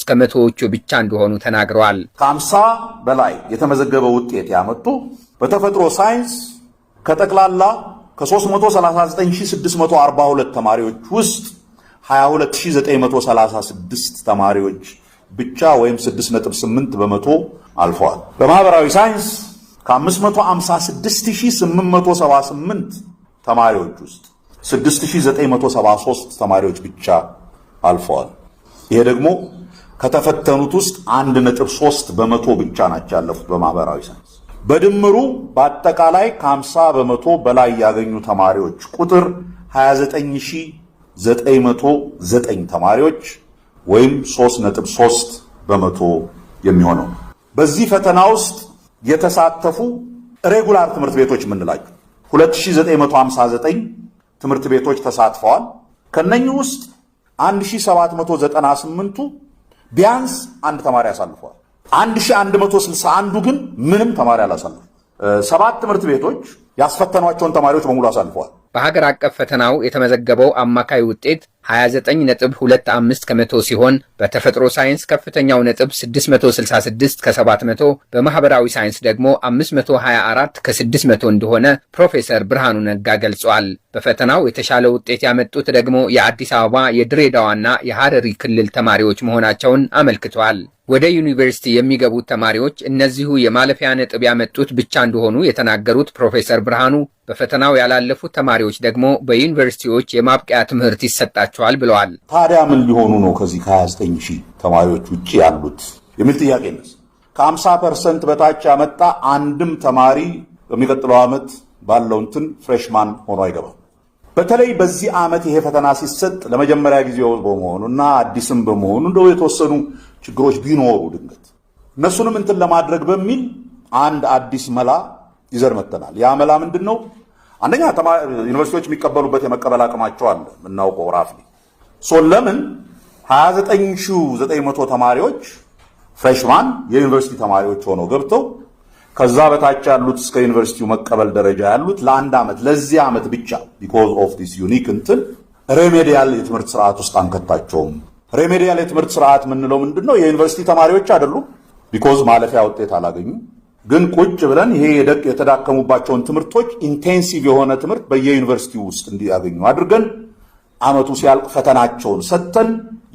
ከመቶዎቹ ብቻ እንደሆኑ ተናግረዋል። ከ50 በላይ የተመዘገበ ውጤት ያመጡ በተፈጥሮ ሳይንስ ከጠቅላላ ከ339642 ተማሪዎች ውስጥ 22936 ተማሪዎች ብቻ ወይም 6.8 በመቶ አልፈዋል። በማህበራዊ ሳይንስ ከ556878 ተማሪዎች ውስጥ 6973 ተማሪዎች ብቻ አልፈዋል። ይሄ ደግሞ ከተፈተኑት ውስጥ 1.3 በመቶ ብቻ ናቸው ያለፉት በማህበራዊ ሳይንስ። በድምሩ በአጠቃላይ ከ50 በመቶ በላይ ያገኙ ተማሪዎች ቁጥር 29909 ተማሪዎች ወይም 3.3 በመቶ የሚሆነው። በዚህ ፈተና ውስጥ የተሳተፉ ሬጉላር ትምህርት ቤቶች የምንላቸው 2959 ትምህርት ቤቶች ተሳትፈዋል። ከነኚህ ውስጥ 1798ቱ ቢያንስ አንድ ተማሪ አሳልፈዋል። 1161ዱ ግን ምንም ተማሪ አላሳለፉ። 7 ትምህርት ቤቶች ያስፈተኗቸውን ተማሪዎች በሙሉ አሳልፈዋል። በሀገር አቀፍ ፈተናው የተመዘገበው አማካይ ውጤት 29.25 ከመቶ ሲሆን በተፈጥሮ ሳይንስ ከፍተኛው ነጥብ 666 ከ700 በማህበራዊ ሳይንስ ደግሞ 524 ከ600 እንደሆነ ፕሮፌሰር ብርሃኑ ነጋ ገልጿል። በፈተናው የተሻለ ውጤት ያመጡት ደግሞ የአዲስ አበባ የድሬዳዋና የሐረሪ ክልል ተማሪዎች መሆናቸውን አመልክቷል። ወደ ዩኒቨርሲቲ የሚገቡት ተማሪዎች እነዚሁ የማለፊያ ነጥብ ያመጡት ብቻ እንደሆኑ የተናገሩት ፕሮፌሰር ብርሃኑ በፈተናው ያላለፉት ተማሪዎች ደግሞ በዩኒቨርሲቲዎች የማብቂያ ትምህርት ይሰጣቸዋል ብለዋል። ታዲያ ምን ሊሆኑ ነው ከዚህ ከ29000 ተማሪዎች ውጪ ያሉት የሚል ጥያቄ ነው። ከ50% በታች ያመጣ አንድም ተማሪ በሚቀጥለው ዓመት ባለው እንትን ፍሬሽማን ሆኖ አይገባም። በተለይ በዚህ ዓመት ይሄ ፈተና ሲሰጥ ለመጀመሪያ ጊዜው በመሆኑና አዲስም በመሆኑ እንደው የተወሰኑ ችግሮች ቢኖሩ ድንገት እነሱንም እንትን ለማድረግ በሚል አንድ አዲስ መላ ይዘር መተናል። ያ መላ ምንድነው? አንደኛ ዩኒቨርሲቲዎች የሚቀበሉበት የመቀበል አቅማቸው አለ የምናውቀው ራፍሊ ለምን 29900 ተማሪዎች ፍሬሽማን የዩኒቨርሲቲ ተማሪዎች ሆነው ገብተው ከዛ በታች ያሉት እስከ ዩኒቨርሲቲው መቀበል ደረጃ ያሉት ለአንድ ዓመት ለዚህ ዓመት ብቻ because of this unique እንትን ሬሜዲያል የትምህርት ስርዓት ውስጥ አንከታቸውም። ሬሜዲያል የትምህርት ስርዓት ምንለው ምንድነው? የዩኒቨርሲቲ ተማሪዎች አይደሉም because ማለፊያ ውጤት አላገኙ ግን ቁጭ ብለን ይሄ የተዳከሙባቸውን ትምህርቶች ኢንቴንሲቭ የሆነ ትምህርት በየዩኒቨርሲቲው ውስጥ እንዲያገኙ አድርገን ዓመቱ ሲያልቅ ፈተናቸውን ሰጥተን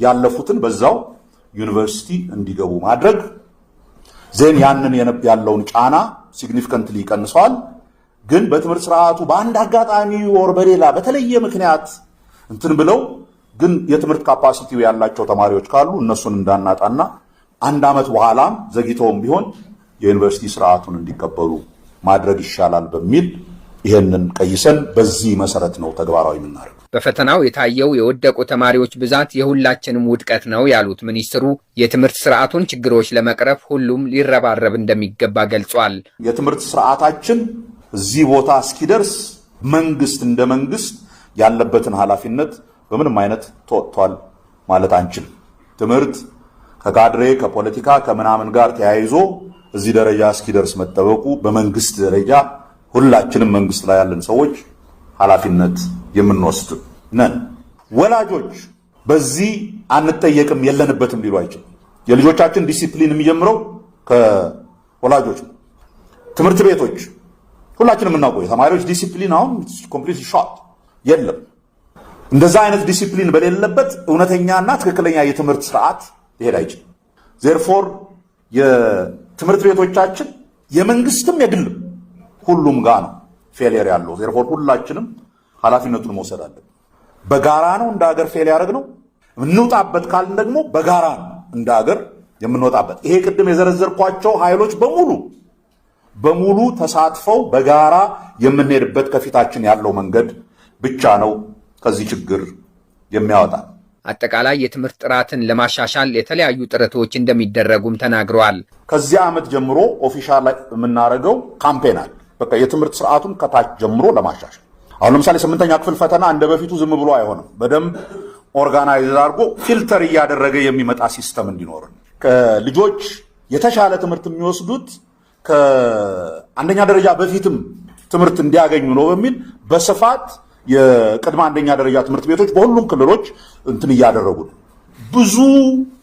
ያለፉትን በዛው ዩኒቨርሲቲ እንዲገቡ ማድረግ ዜን ያንን ያለውን ጫና ሲግኒፊካንትሊ ይቀንሰዋል። ግን በትምህርት ስርዓቱ በአንድ አጋጣሚ ወር በሌላ በተለየ ምክንያት እንትን ብለው ግን የትምህርት ካፓሲቲው ያላቸው ተማሪዎች ካሉ እነሱን እንዳናጣና አንድ ዓመት በኋላም ዘግይተውም ቢሆን የዩኒቨርሲቲ ስርዓቱን እንዲቀበሉ ማድረግ ይሻላል በሚል ይሄንን ቀይሰን በዚህ መሰረት ነው ተግባራዊ የምናደርገው። በፈተናው የታየው የወደቁ ተማሪዎች ብዛት የሁላችንም ውድቀት ነው ያሉት ሚኒስትሩ የትምህርት ስርዓቱን ችግሮች ለመቅረፍ ሁሉም ሊረባረብ እንደሚገባ ገልጿል። የትምህርት ስርዓታችን እዚህ ቦታ እስኪደርስ መንግስት እንደ መንግስት ያለበትን ኃላፊነት በምንም አይነት ተወጥቷል ማለት አንችልም። ትምህርት ከካድሬ ከፖለቲካ ከምናምን ጋር ተያይዞ እዚህ ደረጃ እስኪደርስ መጠበቁ በመንግስት ደረጃ ሁላችንም መንግስት ላይ ያለን ሰዎች ኃላፊነት የምንወስድ ነን። ወላጆች በዚህ አንጠየቅም የለንበትም ሊሉ አይችልም። የልጆቻችን ዲሲፕሊን የሚጀምረው ከወላጆች ነው። ትምህርት ቤቶች ሁላችንም የምናውቀው የተማሪዎች ዲሲፕሊን አሁን ኮምፕሊት ሾት የለም። እንደዛ አይነት ዲሲፕሊን በሌለበት እውነተኛና ትክክለኛ የትምህርት ስርዓት ሊሄድ አይችልም። ዜርፎር የትምህርት ቤቶቻችን የመንግስትም የግልም ሁሉም ጋር ነው ፌሊየር ያለው። ዜርፎር ሁላችንም ኃላፊነቱን መውሰድ አለብን። በጋራ ነው እንደ ሀገር ፌል ያደረግነው። እንውጣበት ካልን ደግሞ በጋራ ነው እንደ ሀገር የምንወጣበት። ይሄ ቅድም የዘረዘርኳቸው ኃይሎች በሙሉ ተሳትፈው በጋራ የምንሄድበት ከፊታችን ያለው መንገድ ብቻ ነው ከዚህ ችግር የሚያወጣ። አጠቃላይ የትምህርት ጥራትን ለማሻሻል የተለያዩ ጥረቶች እንደሚደረጉም ተናግረዋል። ከዚህ ዓመት ጀምሮ ኦፊሻል ላይ የምናደርገው ካምፔን አለ። በቃ የትምህርት ስርዓቱን ከታች ጀምሮ ለማሻሻል አሁን ለምሳሌ 8ኛ ክፍል ፈተና እንደ በፊቱ ዝም ብሎ አይሆንም። በደንብ ኦርጋናይዝ አድርጎ ፊልተር እያደረገ የሚመጣ ሲስተም እንዲኖር ከልጆች የተሻለ ትምህርት የሚወስዱት ከአንደኛ ደረጃ በፊትም ትምህርት እንዲያገኙ ነው በሚል በስፋት የቅድመ አንደኛ ደረጃ ትምህርት ቤቶች በሁሉም ክልሎች እንትን እያደረጉ ነው። ብዙ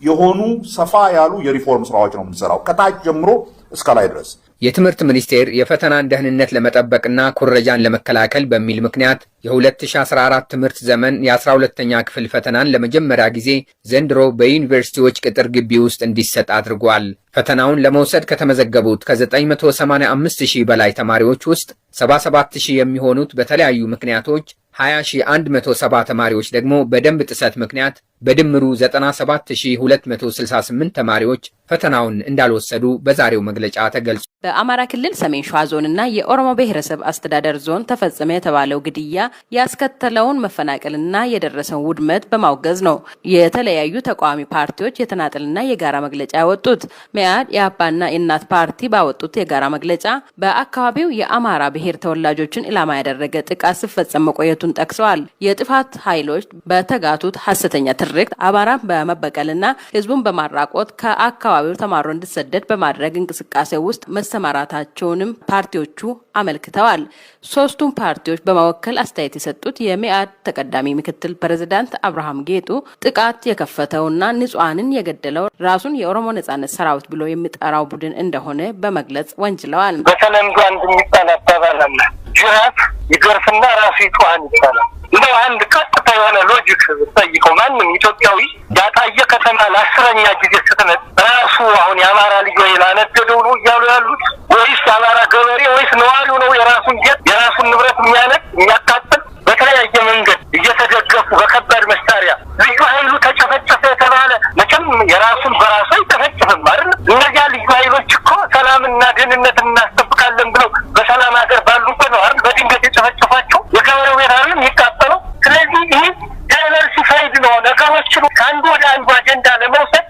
የሆኑ ሰፋ ያሉ የሪፎርም ስራዎች ነው የምንሰራው ከታች ጀምሮ እስከ ላይ ድረስ። የትምህርት ሚኒስቴር የፈተናን ደህንነት ለመጠበቅና ኩረጃን ለመከላከል በሚል ምክንያት የ2014 ትምህርት ዘመን የ12ኛ ክፍል ፈተናን ለመጀመሪያ ጊዜ ዘንድሮ በዩኒቨርሲቲዎች ቅጥር ግቢ ውስጥ እንዲሰጥ አድርጓል። ፈተናውን ለመውሰድ ከተመዘገቡት ከ985,000 በላይ ተማሪዎች ውስጥ 77,000 የሚሆኑት በተለያዩ ምክንያቶች፣ 20,170 ተማሪዎች ደግሞ በደንብ ጥሰት ምክንያት በድምሩ 97,268 ተማሪዎች ፈተናውን እንዳልወሰዱ በዛሬው መግለጫ ተገልጿል። በአማራ ክልል ሰሜን ሸዋ ዞንና የኦሮሞ ብሔረሰብ አስተዳደር ዞን ተፈጸመ የተባለው ግድያ ያስከተለውን መፈናቀልና የደረሰውን ውድመት በማውገዝ ነው የተለያዩ ተቃዋሚ ፓርቲዎች የተናጠልና የጋራ መግለጫ ያወጡት። መኢአድ፣ ኢህአፓና የእናት ፓርቲ ባወጡት የጋራ መግለጫ በአካባቢው የአማራ ብሔር ተወላጆችን ኢላማ ያደረገ ጥቃት ሲፈጸም መቆየቱን ጠቅሰዋል። የጥፋት ኃይሎች በተጋቱት ሐሰተኛ ትርክት አማራን በመበቀልና ህዝቡን በማራቆት ከአካባቢው ተማሮ እንዲሰደድ በማድረግ እንቅስቃሴ ውስጥ መሰማራታቸውንም ፓርቲዎቹ አመልክተዋል። ሶስቱም ፓርቲዎች በመወከል አስተያየት የሰጡት የመኢአድ ተቀዳሚ ምክትል ፕሬዝዳንት አብርሃም ጌጡ ጥቃት የከፈተውና ንጹሃንን የገደለው ራሱን የኦሮሞ ነጻነት ሰራዊት ብሎ የሚጠራው ቡድን እንደሆነ በመግለጽ ወንጅለዋል። በተለምዶ አንድ የሚባል አባባል አለ። ጅራፍ ይገርፍና ራሱ ይጮሃል ይባላል። እንደው አንድ ቀጥታ የሆነ ሎጂክ ጠይቀው ማንም ኢትዮጵያዊ ያጣየ ከተማ ለ10ኛ ጊዜ ስትነጥ ራሱ አሁን የአማራ ልጅ ወይ ላነደደው ነው እያሉ ያሉት ወይስ የአማራ ገበሬ ወይስ ነዋሪው ነው የራሱን ጌጥ የራሱን ንብረት የሚያነቅ የሚያቃጥል? በተለያየ መንገድ እየተደገፉ በከባድ መሳሪያ ልዩ ኃይሉ ተጨፈጨፈ የተባለ መቼም የራሱን በራሱ አይጨፈጭፍም አይደል? እነዚያ ልዩ ኃይሎች እኮ ሰላምና ደህንነት እናስጠብቃለን ብለው በሰላም ሀገር ባሉበት ነው አይደል በድንገት የጨፈጨፏቸው። የገበሬው ቤት አይደል የሚቃጠለው። ስለዚህ ይህ ዳይቨርሲፋይድ ነው ነገሮችን ከአንዱ ወደ አንዱ አጀንዳ ለመውሰድ።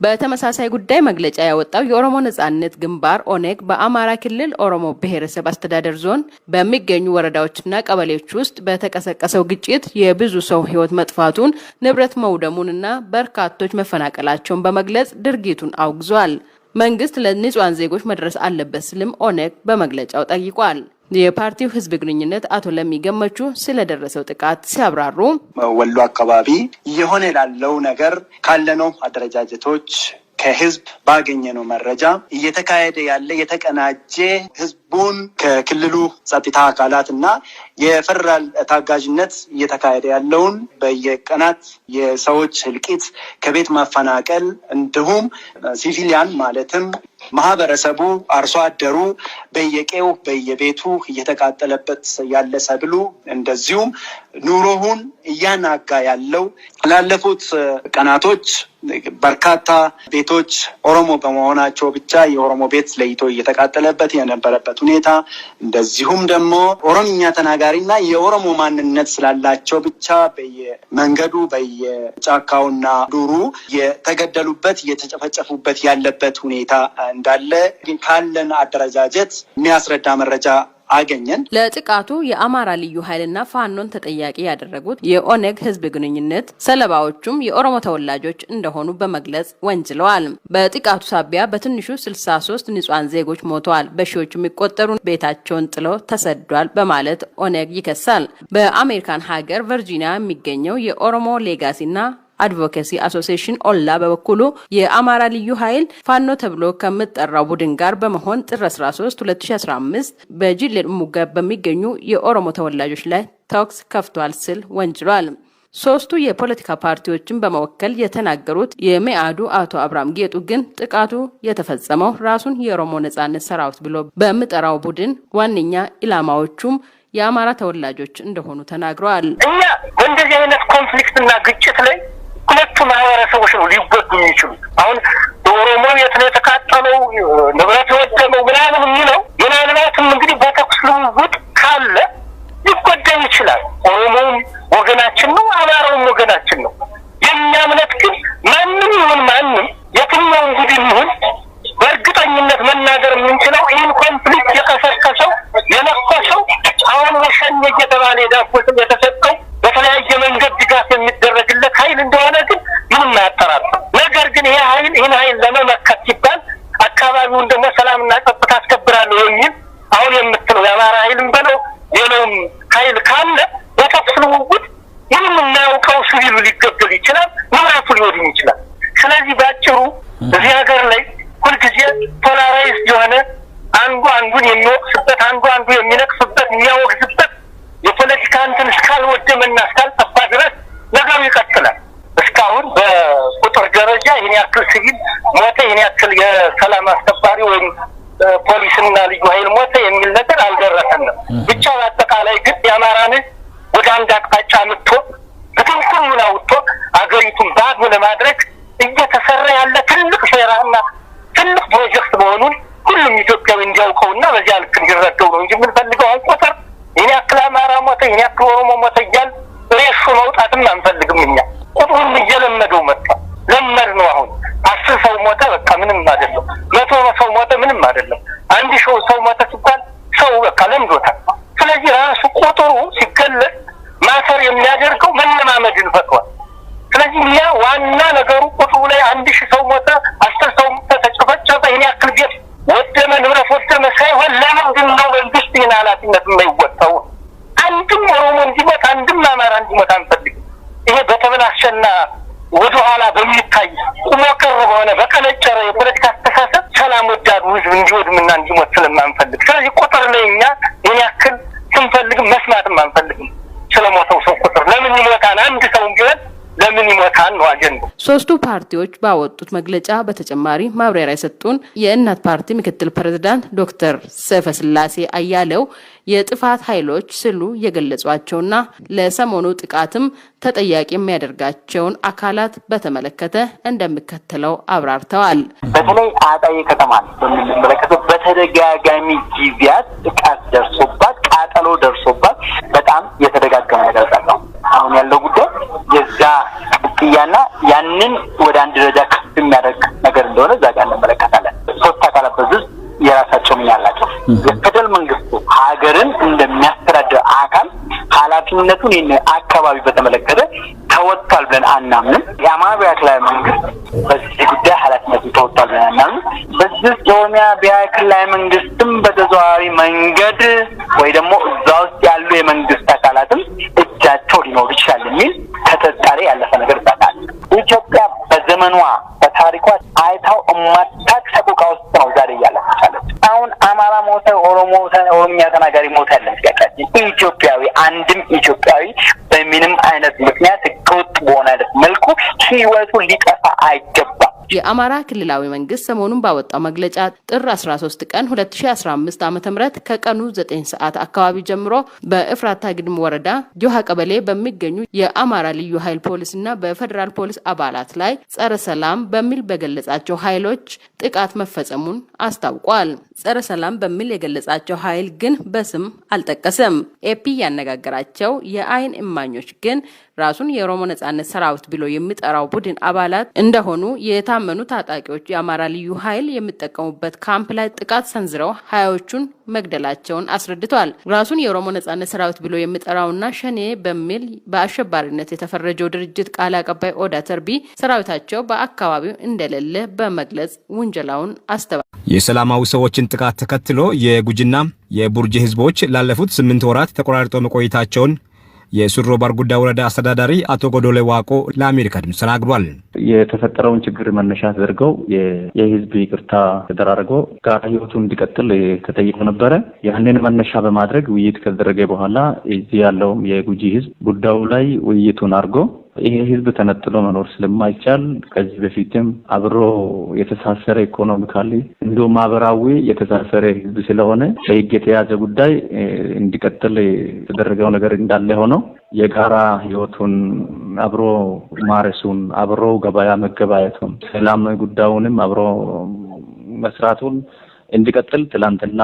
በተመሳሳይ ጉዳይ መግለጫ ያወጣው የኦሮሞ ነጻነት ግንባር ኦነግ በአማራ ክልል ኦሮሞ ብሔረሰብ አስተዳደር ዞን በሚገኙ ወረዳዎችና ቀበሌዎች ውስጥ በተቀሰቀሰው ግጭት የብዙ ሰው ሕይወት መጥፋቱን፣ ንብረት መውደሙንና በርካቶች መፈናቀላቸውን በመግለጽ ድርጊቱን አውግዟል። መንግስት ለንጹሃን ዜጎች መድረስ አለበት ሲልም ኦነግ በመግለጫው ጠይቋል። የፓርቲው ህዝብ ግንኙነት አቶ ለሚገመቹ ስለደረሰው ጥቃት ሲያብራሩ ወሎ አካባቢ የሆነ ላለው ነገር ካለነው አደረጃጀቶች ከህዝብ ባገኘነው መረጃ እየተካሄደ ያለ የተቀናጀ ህዝቡን ከክልሉ ጸጥታ አካላት እና የፌደራል ታጋዥነት እየተካሄደ ያለውን በየቀናት የሰዎች እልቂት፣ ከቤት ማፈናቀል እንዲሁም ሲቪሊያን ማለትም ማህበረሰቡ አርሶ አደሩ በየቄው በየቤቱ እየተቃጠለበት ያለ ሰብሉ እንደዚሁም ኑሮውን እያናጋ ያለው ላለፉት ቀናቶች በርካታ ቤቶች ኦሮሞ በመሆናቸው ብቻ የኦሮሞ ቤት ለይቶ እየተቃጠለበት የነበረበት ሁኔታ እንደዚሁም ደግሞ ኦሮምኛ ተናጋሪና የኦሮሞ ማንነት ስላላቸው ብቻ በየመንገዱ በየጫካውና ዱሩ የተገደሉበት የተጨፈጨፉበት ያለበት ሁኔታ እንዳለ ካለን አደረጃጀት የሚያስረዳ መረጃ አገኘን። ለጥቃቱ የአማራ ልዩ ኃይልና ፋኖን ተጠያቂ ያደረጉት የኦነግ ህዝብ ግንኙነት ሰለባዎቹም የኦሮሞ ተወላጆች እንደሆኑ በመግለጽ ወንጅለዋል። በጥቃቱ ሳቢያ በትንሹ 63 ንጹሃን ዜጎች ሞተዋል፣ በሺዎች የሚቆጠሩ ቤታቸውን ጥለው ተሰዷል በማለት ኦነግ ይከሳል። በአሜሪካን ሀገር ቨርጂኒያ የሚገኘው የኦሮሞ ሌጋሲና አድቮኬሲ አሶሲዬሽን ኦላ በበኩሉ የአማራ ልዩ ኃይል ፋኖ ተብሎ ከሚጠራው ቡድን ጋር በመሆን ጥር 13 2015 በጅሌ ሙጋ በሚገኙ የኦሮሞ ተወላጆች ላይ ተኩስ ከፍቷል ሲል ወንጅሏል። ሶስቱ የፖለቲካ ፓርቲዎችን በመወከል የተናገሩት የመኢአዱ አቶ አብርሃም ጌጡ ግን ጥቃቱ የተፈጸመው ራሱን የኦሮሞ ነጻነት ሰራዊት ብሎ በሚጠራው ቡድን ዋነኛ ኢላማዎቹም የአማራ ተወላጆች እንደሆኑ ተናግረዋል። እኛ በእንደዚህ አይነት ኮንፍሊክትና ግጭት ላይ ሁለቱ ማህበረሰቦች ነው ሊጎዱ የሚችሉ። አሁን በኦሮሞ የት ነው የተቃጠለው ንብረት የወደመው ምናምን የሚለው ምናልባትም እንግዲህ በተኩስ ልውውጥ ካለ ሊጎዳ ይችላል። ኦሮሞውም ወገናችን ነው፣ አማራውም ወገናችን ነው። የእኛ እምነት ግን ማንም ይሁን ማንም የትኛውን ቡድን ይሁን በእርግጠኝነት መናገር የምንችለው ይህን ኮንፍሊክት የቀሰቀሰው የነኮሰው አሁን ወሸኔ እየተባለ የዳቦትም የተሰጠው በተለያየ መንገድ ድጋፍ የሚደረግለት ኃይል እንደሆነ ግን ምንም አያጠራጥርም። ነገር ግን ይህን ኃይል ለመመከት ሲባል አካባቢውን ደግሞ ሰላምና ጸጥታ አስከብራለሁ የሚል አሁን የምትለው የአማራ ኃይልም በለው ሌላውም ኃይል ካለ በተኩስ ልውውጥ ምንም የማያውቀው ሲቪሉ ሊገደል ይችላል፣ ንብረቱ ሊወድም ይችላል። እዚህ ሀገር ላይ ሁልጊዜ ፖላራይዝ የሆነ አንዱ አንዱን የሚወቅስበት አንዱ አንዱ የሚነቅስበት የሚያወግዝበት የፖለቲካ እንትን እስካልወደመና እስካልጠፋ ድረስ ነገሩ ይቀጥላል። እስካሁን በቁጥር ደረጃ ይህን ያክል ሲቪል ሞተ፣ ይህን ያክል የሰላም አስከባሪ ወይም ፖሊስና ልዩ ኃይል ሞተ የሚል ነገር አልደረሰንም። ብቻ በአጠቃላይ ግን የአማራን ወደ አንድ አቅጣጫ ምቶ በትንኩሉን አውጥቶ አገሪቱን ባዶ ለማድረግ እየተሰራ ያለ ትልቅ ሴራና ትልቅ ፕሮጀክት መሆኑን ሁሉም ኢትዮጵያዊ እንዲያውቀውና በዚያ ልክ እንዲረዳው ነው እንጂ የምንፈልገው አሁን ቁጥር ይህን ያክል አማራ ሞተ፣ ይህን ያክል ኦሮሞ ሞተ እያል ሬሾ መውጣትም አንፈልግም። እኛ ቁጥሩን እየለመደው መጣ። ለመድ ነው። አሁን 10 ሰው ሞተ በቃ ምንም አይደለም። 100 ሰው ሞተ ምንም አይደለም። 1000 ሰው ሞተ ሲባል ሰው በቃ ለምዶታል። ስለዚህ ራሱ ቁጥሩ ሲገለጽ ማሰር የሚያደርገው መለማመድን ፈጥሯል። ስለዚህ እኛ ዋና ነገሩ ቁጥሩ ላይ 1000 ሰው ሞተ፣ 10 ሰው ተጨፈጨፈ፣ ይህን ያክል ቤት ወደመ፣ ንብረት ወደመ ሳይሆን ለምንድን ነው መንግስት ይህን ኃላፊነት የማይወጣው? አንድም ኦሮሞ እንዲሞት አንድም አማራ እንዲሞት አንፈልግም። ይሄ በተበላሸና ወደኋላ በሚታይ ቁሞ ቀር በሆነ በቀለጨረ የፖለቲካ አስተሳሰብ ሰላም ወዳዱ ህዝብ እንዲወድምና እንዲሞት ስለማንፈልግ፣ ስለዚህ ቁጥር ላይ እኛ ይህን ያክል ስንፈልግም መስማትም አንፈልግም። ስለሞተው ሰው ቁጥር ለምን ይሞታል? አንድ ሰው ቢሆን ለምን ይሞታል ነው አጀንዳ። ሶስቱ ፓርቲዎች ባወጡት መግለጫ በተጨማሪ ማብራሪያ የሰጡን የእናት ፓርቲ ምክትል ፕሬዝዳንት ዶክተር ሰይፈስላሴ አያሌው የጥፋት ኃይሎች ስሉ የገለጿቸውና ለሰሞኑ ጥቃትም ተጠያቂ የሚያደርጋቸውን አካላት በተመለከተ እንደሚከተለው አብራርተዋል። በተለይ አጣዬ ከተማ በምንመለከተው በተደጋጋሚ ጊዜያት ጥቃት ደርሶባት ቃጠሎ ደርሶባት በጣም የተደጋገመ ነገር ነው። አሁን ያለው ጉዳይ የዛ ቅጥያና ያንን ወደ አንድ ደረጃ ከፍ የሚያደርግ ነገር እንደሆነ እዛ ጋር እንመለከታለን። ሶስት አካላት በዚህ የራሳቸው ሚና አላቸው። የፌደራል መንግስቱ ሀገርን እንደሚያስተዳድር አካል ኃላፊነቱን ይህን አካባቢ በተመለከተ ተወጥቷል ብለን አናምንም። የአማራ ብሔራዊ ክልላዊ መንግስት በዚህ ጉዳይ ኃላፊነቱን ተወጥቷል ብለን አናምንም። በዚህ የኦሮሚያ ብሔራዊ ክልላዊ መንግስትም በተዘዋዋሪ መንገድ ወይ ደግሞ እዛ ውስጥ ያሉ የመንግስት አካላትም እጃቸው ሊኖር ይችላል የሚል ተጠርጣሪ ያለፈ ነገር ይባላል። ኢትዮጵያ በዘመኗ በታሪኳ አይታው እማታውቅ ሰቆቃ ውስጥ ነው ዛሬ እያለፈች። አሁን አማራ ሞተ፣ ኦሮሞ ኦሮሚያ ተናጋሪ ሞተ ያለን ጥያቄያችን ኢትዮጵያዊ አንድም ኢትዮጵያዊ በምንም አይነት ምክንያት ህገወጥ በሆነ አይነት መልኩ ህይወቱ ሊጠፋ አይገባም። የአማራ ክልላዊ መንግስት ሰሞኑን ባወጣው መግለጫ ጥር 13 ቀን 2015 ዓ.ም ከቀኑ 9 ሰዓት አካባቢ ጀምሮ በእፍራታ ግድም ወረዳ ጆሃ ቀበሌ በሚገኙ የአማራ ልዩ ኃይል ፖሊስና በፌደራል ፖሊስ አባላት ላይ ጸረ ሰላም በሚል በገለጻቸው ኃይሎች ጥቃት መፈጸሙን አስታውቋል። ጸረ ሰላም በሚል የገለጻቸው ኃይል ግን በስም አልጠቀሰም። ኤፒ ያነጋገራቸው የአይን እማኞች ግን ራሱን የኦሮሞ ነጻነት ሰራዊት ብሎ የሚጠራው ቡድን አባላት እንደሆኑ የታመኑ ታጣቂዎች የአማራ ልዩ ኃይል የሚጠቀሙበት ካምፕ ላይ ጥቃት ሰንዝረው ሀያዎቹን መግደላቸውን አስረድቷል። ራሱን የኦሮሞ ነጻነት ሰራዊት ብሎ የሚጠራውና ሸኔ በሚል በአሸባሪነት የተፈረጀው ድርጅት ቃል አቀባይ ኦዳ ተርቢ ሰራዊታቸው በአካባቢው እንደሌለ በመግለጽ ውንጀላውን አስተባብሏል። የሰላማዊ ሰዎችን ጥቃት ተከትሎ የጉጂና የቡርጂ ህዝቦች ላለፉት 8 ወራት ተቆራርጠው መቆየታቸውን የሱሮ ባርጉዳ ወረዳ አስተዳዳሪ አቶ ጎዶሌ ዋቆ ለአሜሪካ ድምፅ ተናግሯል። የተፈጠረውን ችግር መነሻ ተደርገው የህዝብ ይቅርታ ተደራርጎ ጋር ህይወቱ እንዲቀጥል ተጠይቆ ነበረ። ያንን መነሻ በማድረግ ውይይት ከተደረገ በኋላ እዚህ ያለው የጉጂ ህዝብ ጉዳዩ ላይ ውይይቱን አድርጎ ይሄ ህዝብ ተነጥሎ መኖር ስለማይቻል ከዚህ በፊትም አብሮ የተሳሰረ ኢኮኖሚካሊ እንዲሁም ማህበራዊ የተሳሰረ ህዝብ ስለሆነ በህግ የተያዘ ጉዳይ እንዲቀጥል የተደረገው ነገር እንዳለ ሆኖ የጋራ ህይወቱን አብሮ ማረሱን አብሮ ገበያ መገበያየቱን ሰላም ጉዳዩንም አብሮ መስራቱን እንዲቀጥል ትላንትና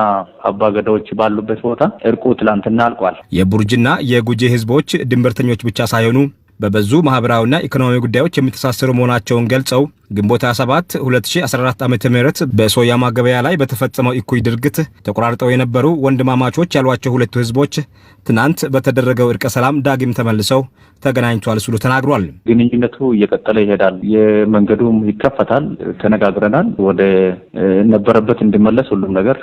አባገዳዎች ባሉበት ቦታ እርቁ ትላንትና አልቋል። የቡርጂና የጉጂ ህዝቦች ድንበርተኞች ብቻ ሳይሆኑ በበዙ ማህበራዊና ኢኮኖሚያዊ ጉዳዮች የሚተሳሰሩ መሆናቸውን ገልጸው ግንቦት 7 2014 ዓ.ም በሶያማ ገበያ ላይ በተፈጸመው እኩይ ድርጊት ተቆራርጠው የነበሩ ወንድማማቾች ያሏቸው ሁለቱ ህዝቦች ትናንት በተደረገው እርቀ ሰላም ዳግም ተመልሰው ተገናኝቷል ሲሉ ተናግሯል። ግንኙነቱ እየቀጠለ ይሄዳል። የመንገዱም ይከፈታል። ተነጋግረናል። ወደ ነበረበት እንዲመለስ ሁሉም ነገር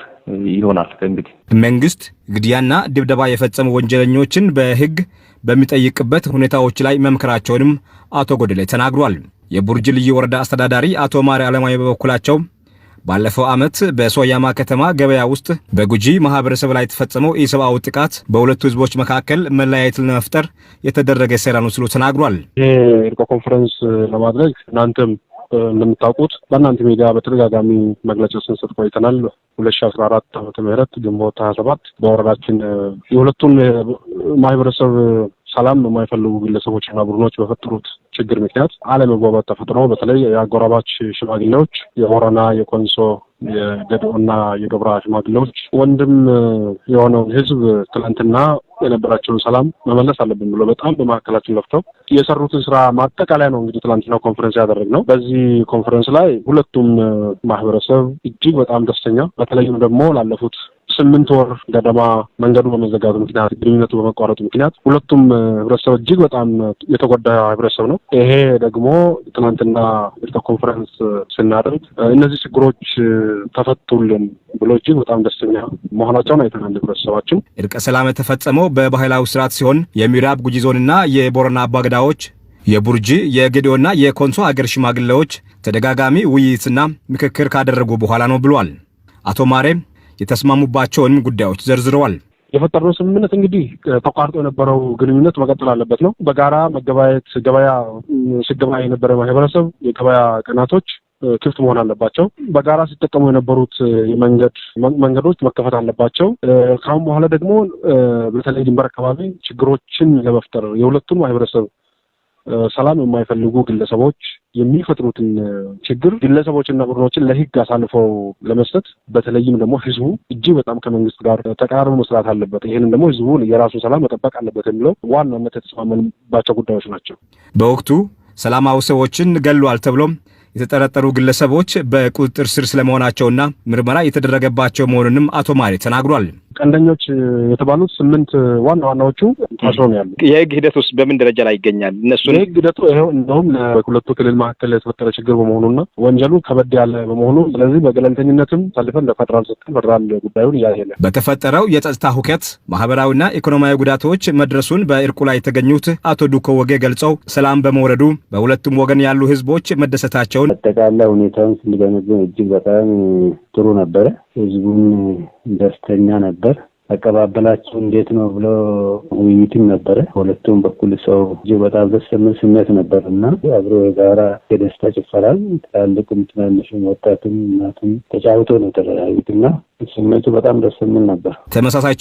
ይሆናል። እንግዲህ መንግስት ግድያና ድብደባ የፈጸሙ ወንጀለኞችን በህግ በሚጠይቅበት ሁኔታዎች ላይ መምከራቸውንም አቶ ጎደሌ ተናግሯል። የቡርጂ ልዩ ወረዳ አስተዳዳሪ አቶ ማሪ አለማይ በበኩላቸው ባለፈው ዓመት በሶያማ ከተማ ገበያ ውስጥ በጉጂ ማህበረሰብ ላይ የተፈጸመው ኢሰብአዊ ጥቃት በሁለቱ ህዝቦች መካከል መለያየትን ለመፍጠር የተደረገ ሴራ ነው ሲሉ ተናግሯል። የእርቅ ኮንፈረንስ ለማድረግ እናንተም እንደምታውቁት በእናንተ ሚዲያ በተደጋጋሚ መግለጫ ስንሰጥ ቆይተናል። 2014 ዓመተ ምህረት ግንቦት 27 በወረዳችን የሁለቱን ማህበረሰብ ሰላም የማይፈልጉ ግለሰቦችና ቡድኖች በፈጠሩት ችግር ምክንያት አለመግባባት ተፈጥሮ በተለይ የአጎራባች ሽማግሌዎች የሆረና የኮንሶ የገዶና የዶብራ ሽማግሌዎች ወንድም የሆነውን ህዝብ ትላንትና የነበራቸውን ሰላም መመለስ አለብን ብሎ በጣም በማዕከላችን ለፍተው የሰሩትን ስራ ማጠቃለያ ነው እንግዲህ ትላንትና ኮንፈረንስ ያደረግነው። በዚህ ኮንፈረንስ ላይ ሁለቱም ማህበረሰብ እጅግ በጣም ደስተኛ፣ በተለይም ደግሞ ላለፉት 8 ወር ገደማ መንገዱ በመዘጋቱ ምክንያት ግንኙነቱ በመቋረጡ ምክንያት ሁለቱም ህብረተሰብ እጅግ በጣም የተጎዳ ህብረተሰብ ነው። ይሄ ደግሞ ትናንትና እርቅ ኮንፈረንስ ስናደርግ እነዚህ ችግሮች ተፈቱልን ብሎ እጅግ በጣም ደስተኛ መሆናቸውን አይተናል። ህብረተሰባችን እርቀ ሰላም የተፈጸመው በባህላዊ ስርዓት ሲሆን የምዕራብ ጉጂ ዞንና የቦረና አባገዳዎች የቡርጂ የጌዲዮና የኮንሶ አገር ሽማግሌዎች ተደጋጋሚ ውይይትና ምክክር ካደረጉ በኋላ ነው ብሏል። አቶ ማሬ የተስማሙባቸውን ጉዳዮች ዘርዝረዋል። የፈጠረው ስምምነት እንግዲህ ተቋርጦ የነበረው ግንኙነት መቀጠል አለበት ነው። በጋራ መገበያየት ገበያ ሲገበያ የነበረ ማህበረሰብ የገበያ ቀናቶች ክፍት መሆን አለባቸው። በጋራ ሲጠቀሙ የነበሩት መንገዶች መከፈት አለባቸው። ካሁን በኋላ ደግሞ በተለይ ድንበር አካባቢ ችግሮችን ለመፍጠር የሁለቱን ማህበረሰብ ሰላም የማይፈልጉ ግለሰቦች የሚፈጥሩትን ችግር ግለሰቦችና ቡድኖችን ለህግ አሳልፈው ለመስጠት በተለይም ደግሞ ህዝቡ እጅግ በጣም ከመንግስት ጋር ተቀራርቦ መስራት አለበት። ይሄንን ደግሞ ህዝቡ የራሱ ሰላም መጠበቅ አለበት የሚለው ዋናነት የተስማማንባቸው ጉዳዮች ናቸው። በወቅቱ ሰላማዊ ሰዎችን ገሏል ተብሎ የተጠረጠሩ ግለሰቦች በቁጥጥር ስር ስለመሆናቸውና ምርመራ የተደረገባቸው መሆኑንም አቶ ማሪ ተናግሯል። ቀንደኞች የተባሉት 8 ዋናዎቹ ታስረው ነው ያሉት። የህግ ሂደት ውስጥ በምን ደረጃ ላይ ይገኛል? እነሱን የህግ ሂደቱ ይሄው እንደውም በሁለቱ ክልል መካከል የተፈጠረ ችግር በመሆኑና ወንጀሉ ከበድ ያለ በመሆኑ ስለዚህ በገለልተኝነትም ታልፈን ለፌደራል ሰጥተን ፌደራል ጉዳዩን እያየለ በተፈጠረው የጸጥታ ሁከት ማህበራዊና ኢኮኖሚያዊ ጉዳቶች መድረሱን በእርቁ ላይ የተገኙት አቶ ዱኮ ወጌ ገልጸው ሰላም በመውረዱ በሁለቱም ወገን ያሉ ህዝቦች መደሰታቸውን አጠቃላይ ሁኔታውን ስንገመግም እጅግ በጣም ጥሩ ነበረ። ህዝቡም ደስተኛ ነበር። አቀባበላቸው እንዴት ነው ብሎ ውይይትም ነበረ። ሁለቱም በኩል ሰው እጅግ በጣም ደስ የሚል ስሜት ነበርና አብሮ የጋራ የደስታ ጭፈራል ትላልቅም ትናንሽም ወጣቱም እናቱም ተጫውቶ ነው የተለያዩትና ስሜቱ በጣም ደስ የሚል ነበር። ተመሳሳይ